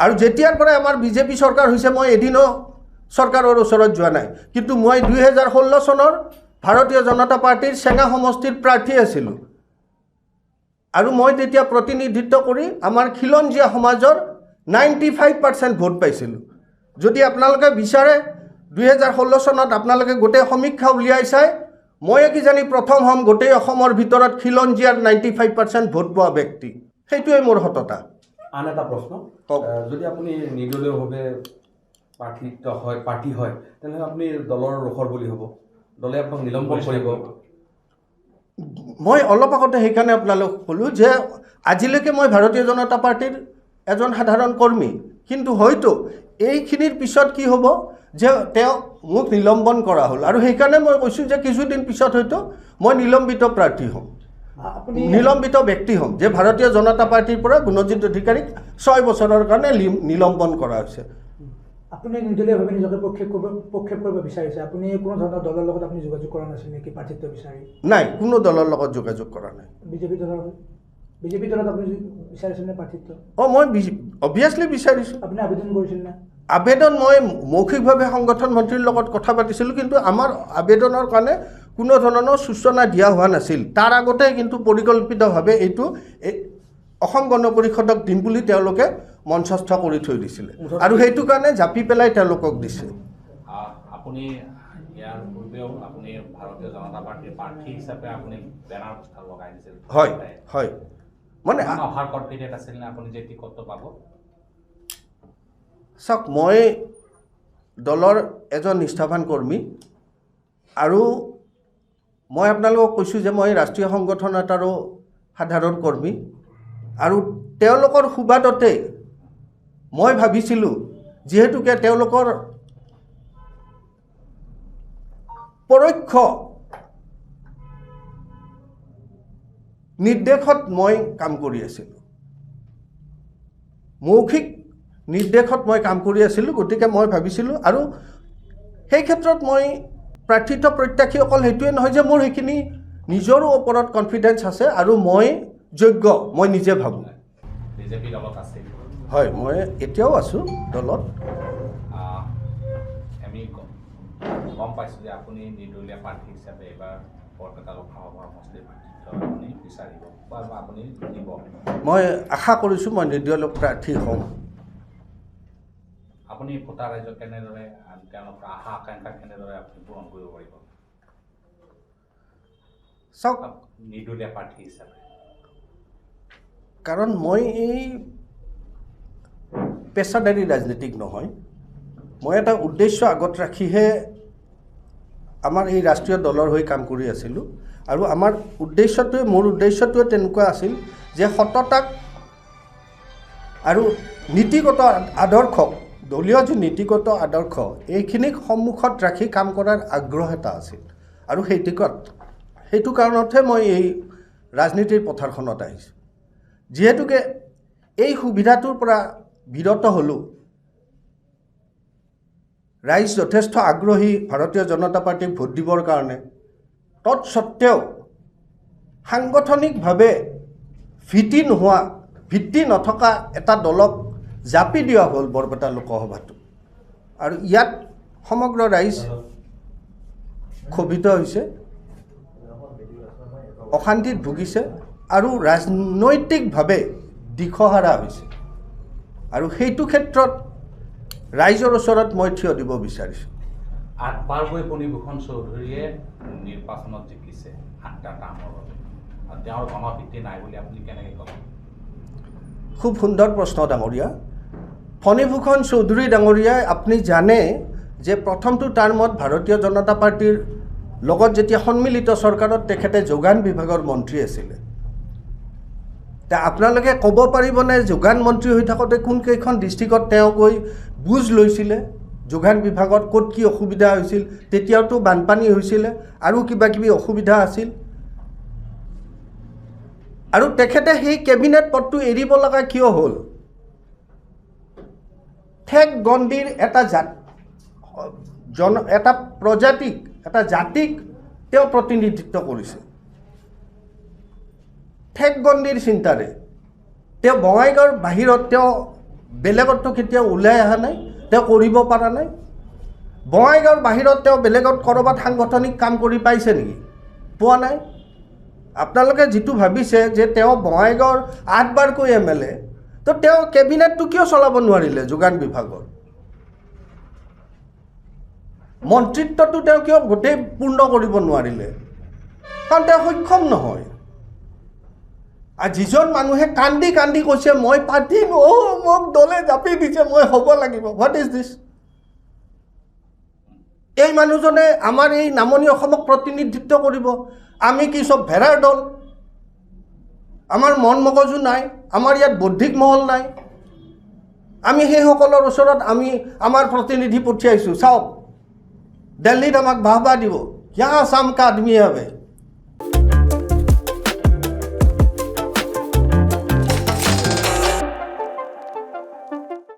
আৰু যেতিয়াৰ পৰা আমাৰ বিজেপি চৰকাৰ হৈছে মই এদিনো চৰকাৰৰ ওচৰত যোৱা নাই কিন্তু মই 2016 চনৰ ভাৰতীয় জনতা পাৰ্টিৰ চেঙা সমষ্টিৰ প্ৰাৰ্থী আছিলোঁ আৰু মই তেতিয়া প্ৰতিনিধিত্ব কৰি আমাৰ খিলঞ্জীয়া সমাজৰ 95% ভোট পাইছিলোঁ যদি আপোনালোকে বিচাৰে 2016 চনত আপোনালোকে গোটেই সমীক্ষা উলিয়াই চাই মই কিজানি প্ৰথম হ'ম গোটেই অসমৰ ভিতৰত খিলঞ্জীয়াৰ 95% ভোট পোৱা ব্যক্তি সেইটোৱে মোৰ সততা আন এটা প্ৰশ্ন যদি আপুনি নিৰ্দলীয়ভাৱে প্ৰাৰ্থী হয় তেনেহ'লে আপুনি দলৰ ৰোখৰ বুলি হ'ব দলে আপোনাক নিলম্বন কৰিব মই অলপ আগতে সেইকাৰণে আপোনালোক ক'লোঁ যে আজিলৈকে মই ভাৰতীয় জনতা পাৰ্টিৰ এজন সাধাৰণ কৰ্মী কিন্তু হয়তো এইখিনিৰ পিছত কি হ'ব যে তেওঁ মোক নিলম্বন কৰা হ'ল আৰু সেইকাৰণে মই কৈছোঁ যে কিছুদিন পিছত হয়তো মই নিলম্বিত প্ৰাৰ্থী হ'ম নিলম্বিত ব্যক্তি হ'ম যে ভাৰতীয় জনতা পাৰ্টিৰ পৰা গুণজিৎ অধিকাৰীক 6 বছৰৰ কাৰণে নিলম্বন কৰা হৈছে আপুনি নিৰ্দলীয়ভাৱে নিজকে প্ৰক্ষেপ কৰিব বিচাৰিছে আপুনি কোনো ধৰণৰ দলৰ লগত আপুনি যোগাযোগ কৰা নাছিল নেকি প্ৰাৰ্থিত্ব বিচাৰি নাই কোনো দলৰ লগত যোগাযোগ কৰা নাই বিজেপি দলত আপুনি বিচাৰিছিল নে প্ৰাৰ্থিত্ব মই অবভিয়াছলি বিচাৰিছোঁ আপুনি আবেদন কৰিছিল নে আবেদন মই মৌখিকভাৱে সংগঠন মন্ত্ৰীৰ লগত কথা পাতিছিলোঁ কিন্তু আমাৰ আবেদনৰ কাৰণে কোনো ধৰণৰ সূচনা দিয়া হোৱা নাছিল তাৰ আগতে কিন্তু পৰিকল্পিতভাৱে এইটো অসম গণ পৰিষদক দিম বুলি তেওঁলোকে মঞ্চস্থ কৰি থৈ দিছিলে আৰু সেইটো কাৰণে জাপি পেলাই তেওঁলোকক দিছে আপুনি ইয়াৰ পূৰ্বেও আপুনি ভাৰতীয় জনতা পাৰ্টিৰ প্ৰাৰ্থী হিচাপে আপুনি বেনাৰ লগাই দিছিল হয় হয় মানে অভাৰ কনফিডেন্ট আছিল নে আপুনি যে টিকটটো পাব চাওক মই দলৰ এজন নিষ্ঠাৱান কৰ্মী আৰু মই আপোনালোকক কৈছোঁ যে মই ৰাষ্ট্ৰীয় সংগঠন এটাৰো সাধাৰণ কৰ্মী আৰু তেওঁলোকৰ সুবাদতে মই ভাবিছিলোঁ যিহেতুকে তেওঁলোকৰ পৰোক্ষ নিৰ্দেশত মই কাম কৰি আছিলোঁ মৌখিক নিৰ্দেশত মই কাম কৰি আছিলোঁ গতিকে মই ভাবিছিলোঁ আৰু সেই ক্ষেত্ৰত মই প্ৰাৰ্থিত্ব প্ৰত্যাশী অকল সেইটোৱে নহয় যে মোৰ সেইখিনি নিজৰো ওপৰত কনফিডেন্স আছে আৰু মই যোগ্য মই নিজে ভাবোঁ বিজেপি দলত আছে হয় মই এতিয়াও আছোঁ দলত আমি গম পাইছোঁ যে আপুনি নিৰ্দলীয় প্ৰাৰ্থী হিচাপে এইবাৰ বৰপেটা লোকসভা সমষ্টিৰ প্ৰাৰ্থিত্ব আপুনি বিচাৰিব বা আপুনি দিব মই আশা কৰিছোঁ মই নিৰ্দলীয় প্ৰাৰ্থী হ'ম আপুনি ভোটাৰ ৰাইজক কেনেদৰে তেওঁলোকৰ আশা আকাংক্ষা কেনেদৰে আপুনি পূৰণ কৰিব পাৰিব চাওক নিৰ্দলীয় প্ৰাৰ্থী হিচাপে কাৰণ মই এই পেছাদাৰী ৰাজনীতিক নহয় মই এটা উদ্দেশ্য আগত ৰাখিহে আমাৰ এই ৰাষ্ট্ৰীয় দলৰ হৈ কাম কৰি আছিলোঁ আৰু আমাৰ মোৰ উদ্দেশ্যটোৱে তেনেকুৱা আছিল যে সততাক আৰু নীতিগত আদৰ্শক দলীয় যি নীতিগত আদৰ্শ এইখিনিক সন্মুখত ৰাখি কাম কৰাৰ আগ্ৰহ এটা আছিল আৰু সেইটো কাৰণতহে মই এই ৰাজনীতিৰ পথাৰখনত আহিছোঁ যিহেতুকে এই সুবিধাটোৰ পৰা বিৰত হ'লোঁ ৰাইজ যথেষ্ট আগ্ৰহী ভাৰতীয় জনতা পাৰ্টিক ভোট দিবৰ কাৰণে তৎসত্ত্বেও সাংগঠনিকভাৱে ভিত্তি নথকা এটা দলক জাপি দিয়া হ'ল বৰপেটা লোকসভাটো আৰু ইয়াত সমগ্ৰ ৰাইজ ক্ষোভিত হৈছে অশান্তিত ভুগিছে আৰু ৰাজনৈতিকভাৱে দিশহাৰা হৈছে আৰু সেইটো ক্ষেত্ৰত ৰাইজৰ ওচৰত মই থিয় দিব বিচাৰিছোঁ 8বাৰকৈ ফণীভূষণ চৌধুৰীয়ে নিৰ্বাচনত জিকিছে 8টা টাৰ্মৰ বাবে আৰু তেওঁৰ গণভিত্তি নাই বুলি আপুনি কেনেকৈ ক'ব খুব সুন্দৰ প্ৰশ্ন ডাঙৰীয়া ফণীভূষণ চৌধুৰী ডাঙৰীয়াই আপুনি জানে যে প্ৰথমটো টাৰ্মত ভাৰতীয় জনতা পাৰ্টিৰ লগত যেতিয়া সন্মিলিত চৰকাৰত তেখেতে যোগান বিভাগৰ মন্ত্ৰী আছিলে আপোনালোকে ক'ব পাৰিবনে যোগান মন্ত্ৰী হৈ থাকোঁতে কোনকেইখন ডিষ্ট্ৰিক্টত তেওঁ গৈ বুজ লৈছিলে যোগান বিভাগত ক'ত কি অসুবিধা হৈছিল তেতিয়াওতো বানপানী হৈছিলে আৰু কিবা কিবি অসুবিধা আছিল আৰু তেখেতে সেই কেবিনেট পদটো এৰিব লগা কিয় হ'ল ঠেক গণ্ডিৰ এটা প্ৰজাতিক এটা জাতিক তেওঁ প্ৰতিনিধিত্ব কৰিছে ঠেক গণ্ডিৰ চিন্তাৰে তেওঁ বঙাইগাঁৱৰ বাহিৰত তেওঁ বেলেগতো কেতিয়াও ওলাই অহা নাই, তেওঁ কৰিব পৰা নাই। বঙাইগাঁৱৰ বাহিৰত তেওঁ বেলেগত ক'ৰবাত সাংগঠনিক কাম কৰি পাইছে নেকি? পোৱা নাই। আপোনালোকে যিটো ভাবিছে যে তেওঁ বঙাইগাঁৱৰ 8বাৰকৈ MLA, তো তেওঁ কেবিনেটটো কিয় চলাব নোৱাৰিলে যোগান বিভাগৰ? মন্ত্ৰিত্বটো তেওঁ কিয় গোটেই পূৰ্ণ কৰিব নোৱাৰিলে? কাৰণ তেওঁ সক্ষম নহয়। আৰু যিজন মানুহে কান্দি কান্দি কৈছে মই পাতিম, মোক দলে জাপি দিছে, মই হ'ব লাগিব, হোৱাট ইজ দিছ? এই মানুহজনে আমাৰ এই নামনি অসমক প্ৰতিনিধিত্ব কৰিব। আমি কি চব ভেড়াৰ দল? আমাৰ মন মগজু নাই, আমাৰ ইয়াত বৌদ্ধিক মহল নাই। আমি সেইসকলৰ ওচৰত আমাৰ প্ৰতিনিধি পঠিয়াইছোঁ। চাওক, দিল্লীত আমাক বাহবা দিব, ইয়া আসাম কা আদমি হবে।